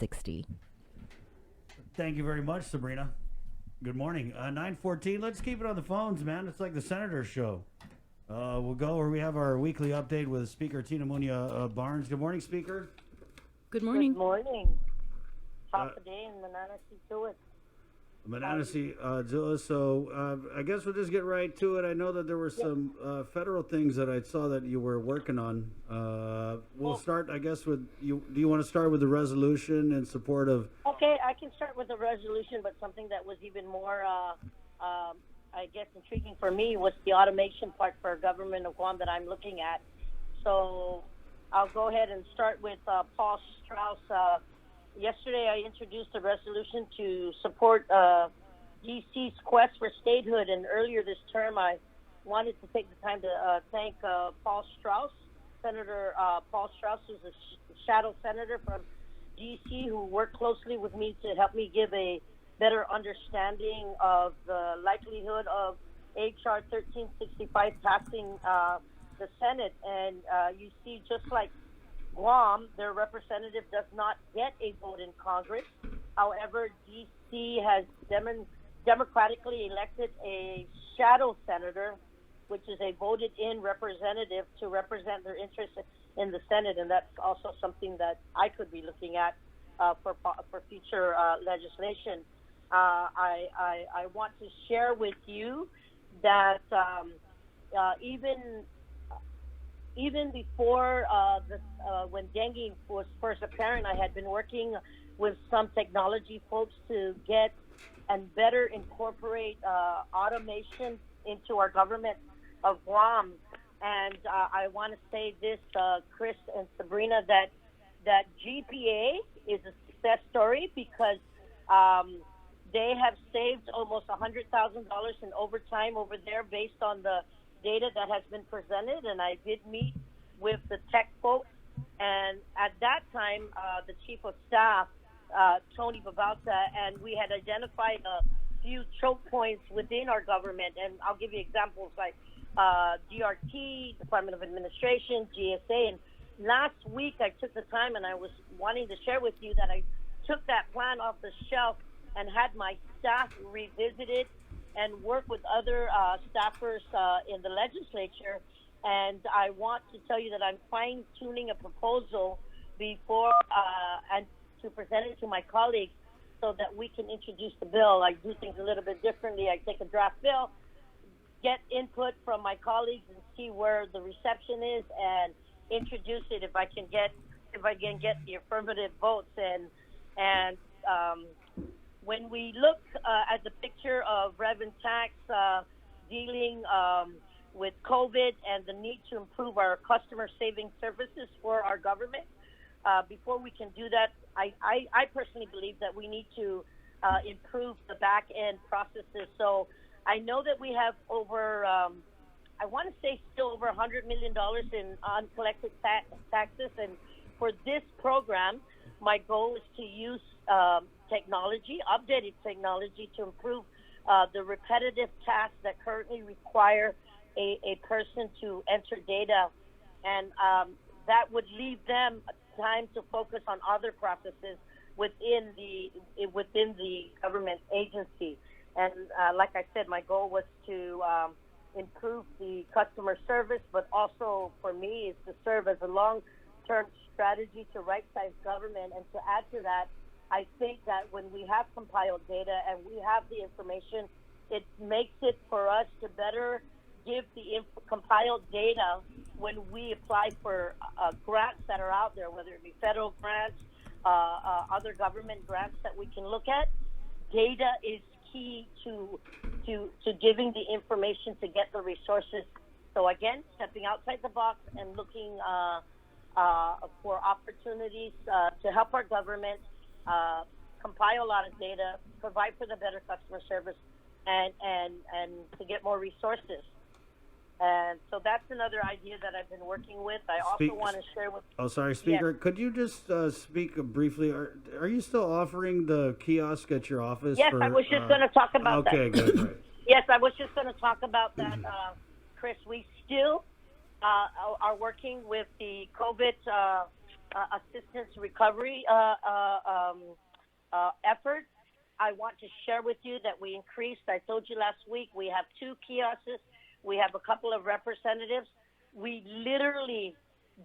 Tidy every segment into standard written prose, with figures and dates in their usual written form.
60. Thank you very much, Sabrina. Good morning. 9:14. Let's keep it on the phones, man. It's like the Senator show. We'll go where we have our weekly update with Speaker Tina Munia Barnes. Good morning, Speaker. Good morning. Good morning. Top of the day in Mananasi to it. Mananasi, so I guess we'll just get right to it. I know that there were some federal things that I saw that you were working on. We'll start, I guess, with you. Do you want to start with the resolution in support of? Okay, I can start with the resolution, but something that was even more, I guess, intriguing for me was the automation part for government of Guam that I'm looking at. So I'll go ahead and start with Paul Strauss. Yesterday, I introduced a resolution to support DC's quest for statehood, and earlier this term, I wanted to take the time to thank Paul Strauss, Senator Paul Strauss, who's a shadow senator from DC, who worked closely with me to help me give a better understanding of the likelihood of H.R. 1365 passing the Senate. And you see, just like Guam, their representative does not get a vote in Congress. However, D.C. has democratically elected a shadow senator, which is a voted-in representative to represent their interests in the Senate, and that's also something that I could be looking at for future legislation. I want to share with you that even before when dengue was first apparent, I had been working with some technology folks to get and better incorporate automation into our government of Guam. And I want to say this, Chris and Sabrina, that GPA is a success story because they have saved almost $100,000 in overtime over there based on the data that has been presented. And I did meet with the tech folks, and at that time, the chief of staff, Tony Babalta, and we had identified a few choke points within our government. And I'll give you examples like DRT, Department of Administration, GSA. And last week, I took the time, and I was wanting to share with you that I took that plan off the shelf and had my staff revisit it and work with other staffers in the legislature. And I want to tell you that I'm fine-tuning a proposal before and to present it to my colleagues so that we can introduce the bill. I do things a little bit differently. I take a draft bill, get input from my colleagues, and see where the reception is, and introduce it if I can get the affirmative votes. And when we look at the picture of rev and tax dealing with COVID and the need to improve our customer-saving services for our government, before we can do that, I personally believe that we need to improve the back-end processes. So I know that we have over, I want to say still over $100 million in uncollected taxes. And for this program, my goal is to use technology, updated technology, to improve the repetitive tasks that currently require a person to enter data, and that would leave them time to focus on other processes within the government agency. And like I said, my goal was to improve the customer service, but also for me is to serve as a long-term strategy to right-size government. And to add to that, I think that when we have compiled data and we have the information, it makes it for us to better give the compiled data when we apply for grants that are out there, whether it be federal grants, other government grants that we can look at. Data is key to giving the information to get the resources. So again, stepping outside the box and looking for opportunities to help our government compile a lot of data, provide for the better customer service, and to get more resources. And so that's another idea that I've been working with. I also want to share with... Oh, sorry, Speaker. Yes. Could you just speak briefly? Are you still offering the kiosk at your office? Yes, I was just going to talk about that. Okay, good. Right. Yes, I was just going to talk about that, Chris. We still are working with the COVID assistance recovery effort. I want to share with you that we increased. I told you last week we have 2 kiosks. We have a couple of representatives. We literally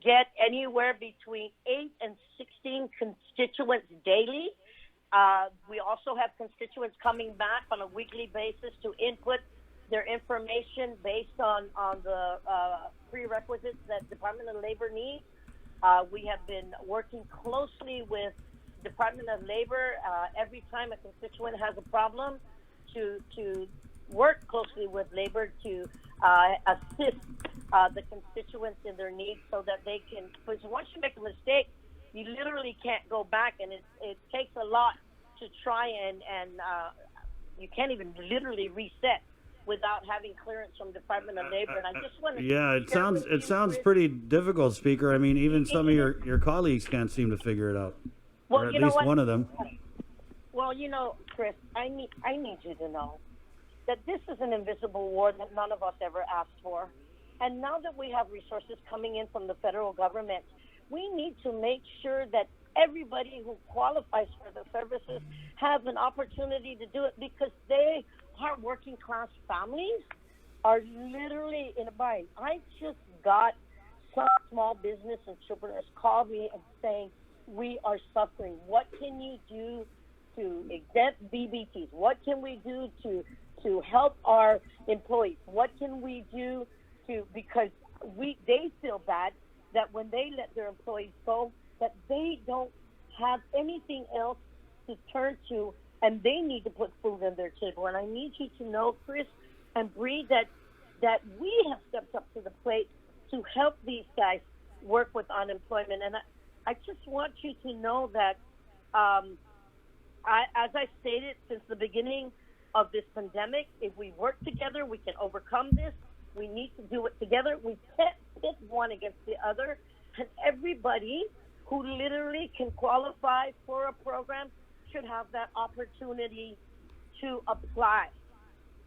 get anywhere between 8 and 16 constituents daily. We also have constituents coming back on a weekly basis to input their information based on the prerequisites that Department of Labor needs. We have been working closely with Department of Labor every time a constituent has a problem to work closely with labor to assist the constituents in their needs so that they can, because once you make a mistake, you literally can't go back, and it takes a lot to try and you can't even literally reset without having clearance from Department of Labor. And I just want to it sounds pretty difficult, Speaker. I mean, even some of your colleagues can't seem to figure it out. Well, or at you know least what? one of them. Well, Chris, I need you to know that this is an invisible war that none of us ever asked for. And now that we have resources coming in from the federal government, we need to make sure that everybody who qualifies for the services have an opportunity to do it, because they are working class families are literally in a bind. I just got some small business entrepreneurs call me and saying, we are suffering. What can you do to exempt BBTs? What can we do to help our employees? What can we do because they feel bad that when they let their employees go, that they don't have anything else to turn to, and they need to put food on their table. And I need you to know, Chris and Bree, that we have stepped up to the plate to help these guys work with unemployment. And I just want you to know that, as I stated since the beginning of this pandemic, if we work together, we can overcome this. We need to do it together. We can't pit one against the other. And everybody who literally can qualify for a program should have that opportunity to apply.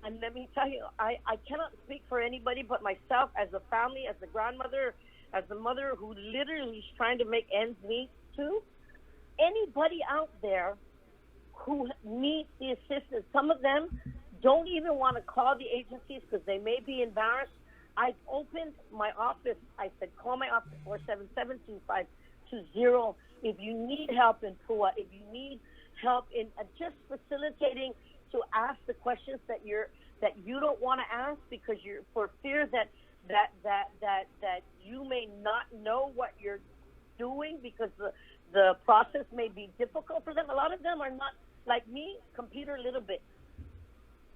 And let me tell you, I cannot speak for anybody but myself as a family, as a grandmother, as a mother who literally is trying to make ends meet too. Anybody out there who needs the assistance, some of them don't even want to call the agencies because they may be embarrassed. I've opened my office. I said, call my office, 477-2520. If you need help in PUA, if you need help in just facilitating to ask the questions that you don't want to ask because you're for fear that you may not know what you're doing because the process may be difficult for them. A lot of them are not like me, computer literate,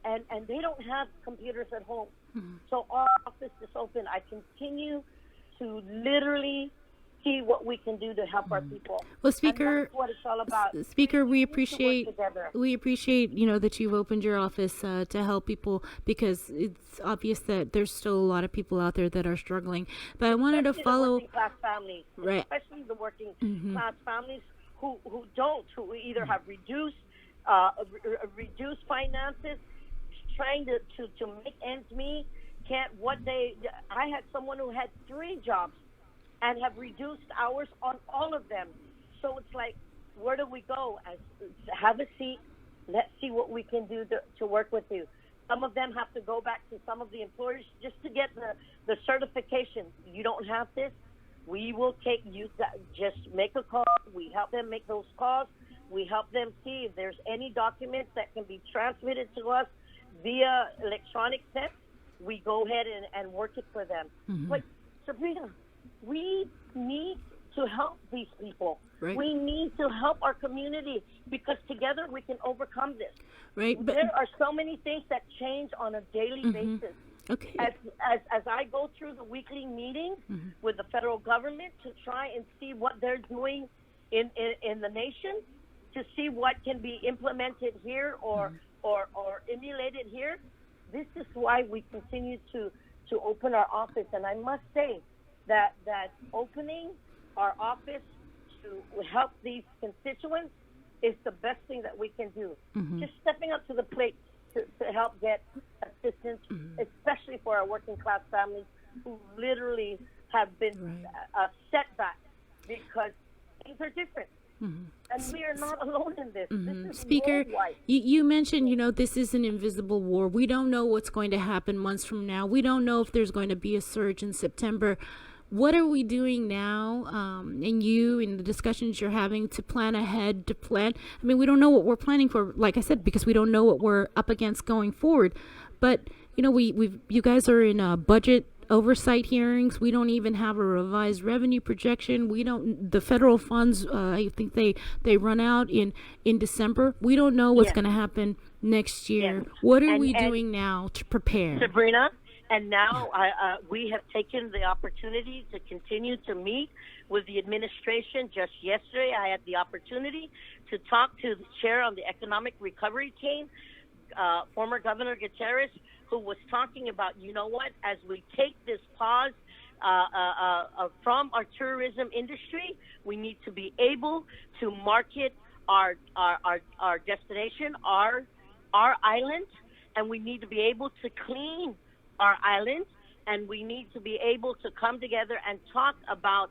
and they don't have computers at home. Mm-hmm. So our office is open. I continue to literally see what we can do to help our people. Well, Speaker, and that's what it's all about. Speaker, we appreciate that you've opened your office to help people, because it's obvious that there's still a lot of people out there that are struggling. But I wanted to follow, the working class families, right? Especially the working class families who either have reduced finances, trying to make ends meet. I had someone who had 3 jobs and have reduced hours on all of them. So it's like, where do we go? Have a seat. Let's see what we can do to work with you. Some of them have to go back to some of the employers just to get the certification. You don't have this. We will take you. Just make a call. We help them make those calls. We help them see if there's any documents that can be transmitted to us via electronic text. We go ahead and work it for them. Mm-hmm. But Sabrina, we need to help these people. Right. We need to help our community because together we can overcome this. Right. But there are so many things that change on a daily basis. Okay. As I go through the weekly meetings with the federal government to try and see what they're doing in the nation, to see what can be implemented here or emulated here, this is why we continue to open our office. And I must say that opening our office to help these constituents is the best thing that we can do. Just stepping up to the plate to help get assistance, especially for our working class families who literally have been a setback because things are different. And we are not alone in this. This is Speaker, worldwide. you mentioned, this is an invisible war. We don't know what's going to happen months from now. We don't know if there's going to be a surge in September. What are we doing now, and you in the discussions you're having to plan ahead, to plan? I mean, we don't know what we're planning for, like I said, because we don't know what we're up against going forward. But, you guys are in budget oversight hearings. We don't even have a revised revenue projection. The federal funds, I think they run out in December. We don't know what's going to happen next year. Yes. What are we doing now to prepare? Sabrina, and now we have taken the opportunity to continue to meet with the administration. Just yesterday, I had the opportunity to talk to the chair on the economic recovery team, former Governor Gutierrez, who was talking about, as we take this pause from our tourism industry, we need to be able to market our destination, our island, and we need to be able to clean our island, and we need to be able to come together and talk about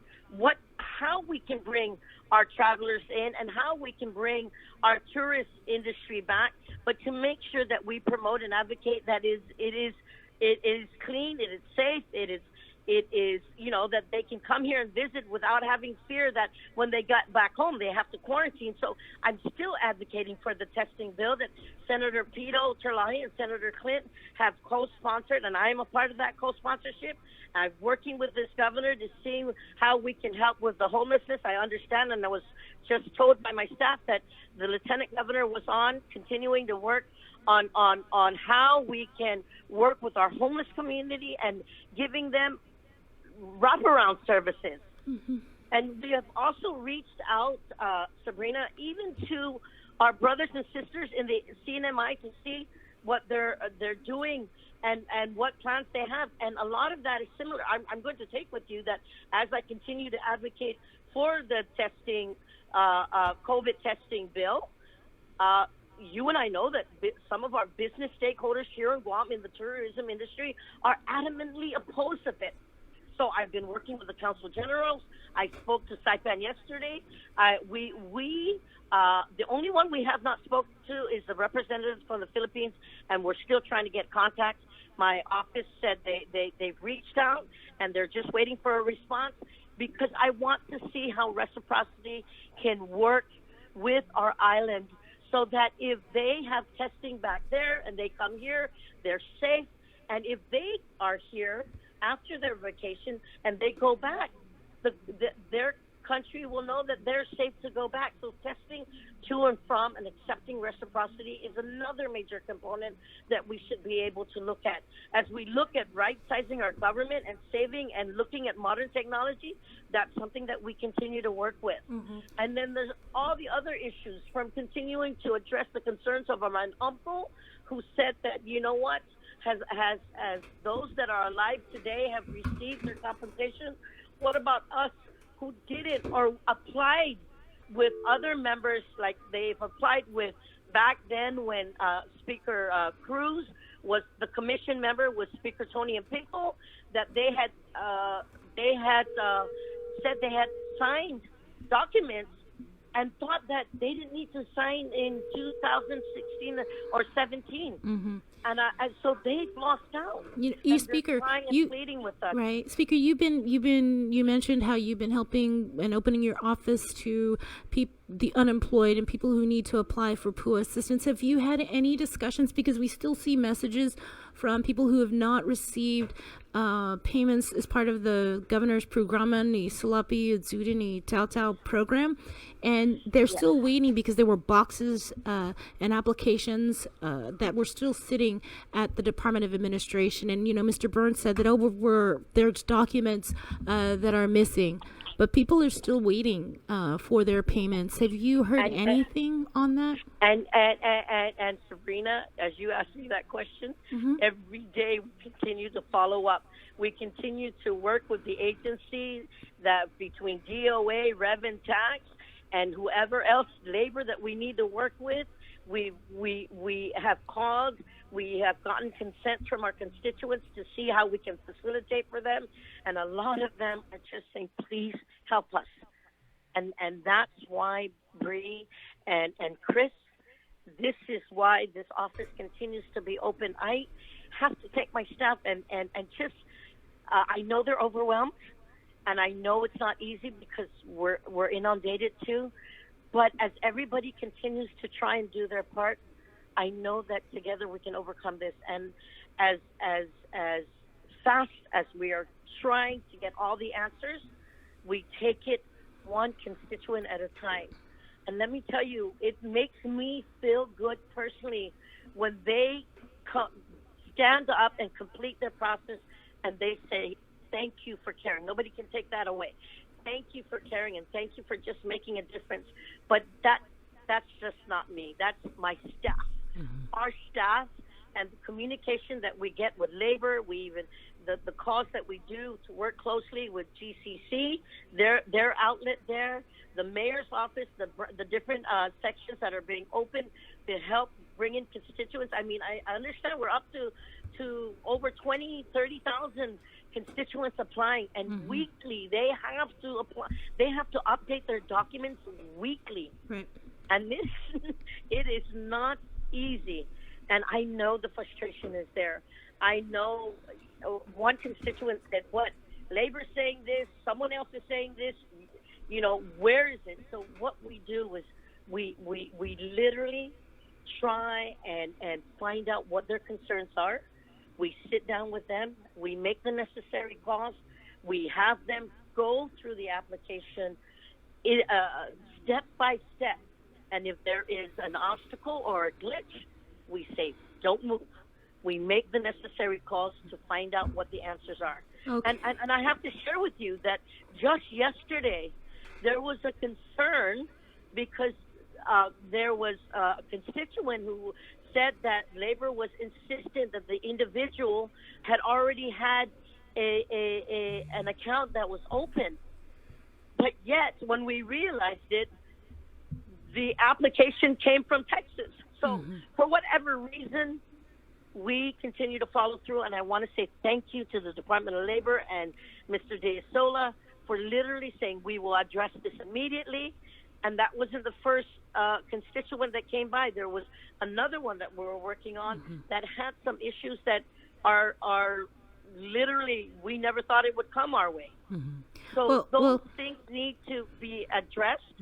how we can bring our travelers in and how we can bring our tourist industry back, but to make sure that we promote and advocate that it is clean, it is safe, it is that they can come here and visit without having fear that when they got back home they have to quarantine. So I'm still advocating for the testing bill that Senator Pito Terlaje and Senator Clinton have co-sponsored, and I am a part of that co-sponsorship. I'm working with this governor to see how we can help with the homelessness. I understand, and I was just told by my staff that the lieutenant governor was continuing to work on how we can work with our homeless community and giving them wraparound services. Mm-hmm. And we have also reached out, Sabrina, even to our brothers and sisters in the CNMI to see what they're doing and what plans they have. And a lot of that is similar. I'm going to take with you that as I continue to advocate for the testing, COVID testing bill, you and I know that some of our business stakeholders here in Guam in the tourism industry are adamantly opposed to it. So I've been working with the Council Generals. I spoke to Saipan yesterday. The only one we have not spoken to is the representatives from the Philippines, and we're still trying to get contact. My office said they've reached out, and they're just waiting for a response because I want to see how reciprocity can work with our island so that if they have testing back there and they come here, they're safe. And if they are here after their vacation and they go back, their country will know that they're safe to go back. So testing to and from and accepting reciprocity is another major component that we should be able to look at. As we look at right-sizing our government and saving and looking at modern technology, that's something that we continue to work with. Mm-hmm. And then there's all the other issues, from continuing to address the concerns of my uncle who said that, has those that are alive today have received their compensation. What about us who didn't or applied with other members, like they've applied with back then when Speaker Cruz was the commission member with Speaker Tony and Pinko, that they had said they had signed documents and thought that they didn't need to sign in 2016 or 17. Mm-hmm. And so they've lost out. You Speaker, you pleading with us. Right, Speaker. You mentioned how you've been helping and opening your office to the unemployed and people who need to apply for PUA assistance. Have you had any discussions? Because we still see messages from people who have not received payments as part of the governor's programa, the Sulapi Udzudini Tautau program, and they're still waiting because there were boxes and applications that were still sitting at the Department of Administration. And Mr. Burns said that there's documents that are missing, but people are still waiting for their payments. Have you heard anything on that? And Sabrina, as you asked me that question, mm-hmm. Every day we continue to follow up. We continue to work with the agency that between DOA, Rev and Tax, and whoever else, labor that we need to work with. We have called. We have gotten consent from our constituents to see how we can facilitate for them, and a lot of them are just saying, "Please help us." And that's why Bree, and Chris. This is why this office continues to be open. I have to take my staff and just, I know they're overwhelmed, and I know it's not easy because we're inundated too. But as everybody continues to try and do their part, I know that together we can overcome this. And as fast as we are trying to get all the answers, we take it one constituent at a time. And let me tell you, it makes me feel good personally when they stand up and complete their process and they say, thank you for caring. Nobody can take that away. Thank you for caring, and thank you for just making a difference. But that's just not me. That's my staff. Our staff and the communication that we get with labor, we even the calls that we do to work closely with GCC, their outlet there, the mayor's office, the different sections that are being opened to help bring in constituents. I mean, I understand we're up to over 30,000 constituents applying, and weekly they have to apply. They have to update their documents weekly, Right. and this it is not easy. And I know the frustration is there. I know one constituent said, "What? Labor's saying this. Someone else is saying this. You know, where is it?" So what we do is we literally try and find out what their concerns are. We sit down with them. We make the necessary calls. We have them go through the application step by step. And if there is an obstacle or a glitch, we say, don't move. We make the necessary calls to find out what the answers are. Okay. And I have to share with you that just yesterday, there was a concern because there was a constituent who said that labor was insistent that the individual had already had an account that was open. But yet, when we realized it, the application came from Texas. So for whatever reason, we continue to follow through. And I want to say thank you to the Department of Labor and Mr. De Sola for literally saying we will address this immediately. And that wasn't the first constituent that came by. There was another one that we were working on that had some issues that are literally, we never thought it would come our way. So those things need to be addressed,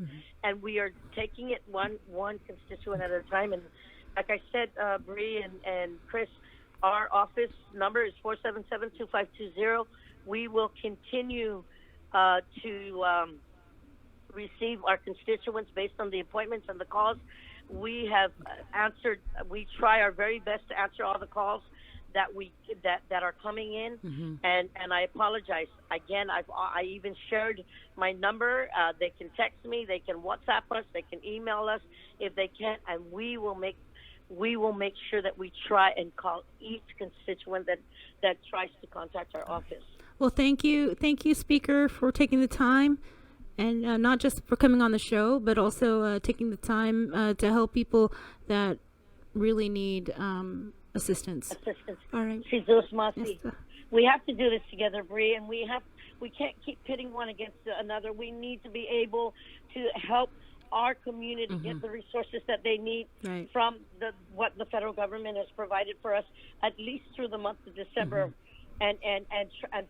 and we are taking it one constituent at a time. And like I said, Bree and Chris, our office number is 477-2520. We will continue to receive our constituents based on the appointments and the calls. We have answered. We try our very best to answer all the calls that are coming in, and I apologize again. I even shared my number. They can text me, they can WhatsApp us, they can email us if they can, and we will make sure that we try and call each constituent that tries to contact our office. Well, thank you, Speaker, for taking the time, and not just for coming on the show, but also taking the time to help people that really need assistance. All right. Jesus Masi. Yes, we have to do this together, Bree, and we can't keep pitting one against another. We need to be able to help our community get the resources that they need from what the federal government has provided for us, at least through the month of December, and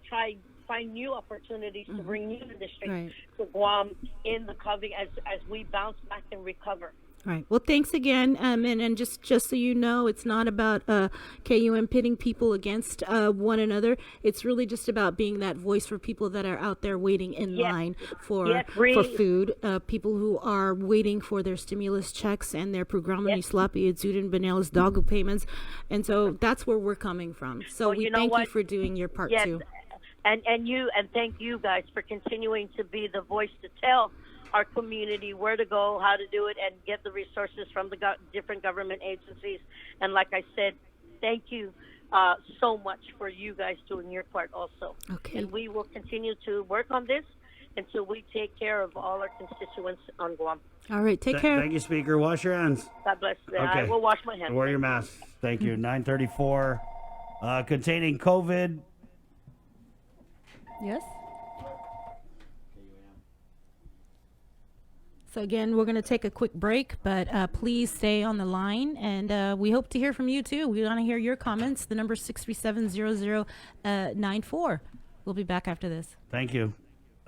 try find new opportunities to bring new industry to Guam in the coming as we bounce back and recover. All right. Well, thanks again. And just so you know, it's not about KUM pitting people against one another. It's really just about being that voice for people that are out there waiting in line for food, people who are waiting for their stimulus checks and their Programma ni Slapi Itzuden Benelis Dagu payments. And so that's where we're coming from. So we thank you for doing your part too. And thank you guys for continuing to be the voice to tell our community where to go, how to do it, and get the resources from the different government agencies. And like I said, thank you so much for you guys doing your part also. Okay. And we will continue to work on this until we take care of all our constituents on Guam. All right. Take care. Thank you, Speaker. Wash your hands. God bless. Okay. I will wash my hands. Wear your mask. Thank you. 934. Containing COVID. Yes? So again, we're going to take a quick break, but please stay on the line, and we hope to hear from you too. We want to hear your comments. The number is 637-0094. We'll be back after this. Thank you.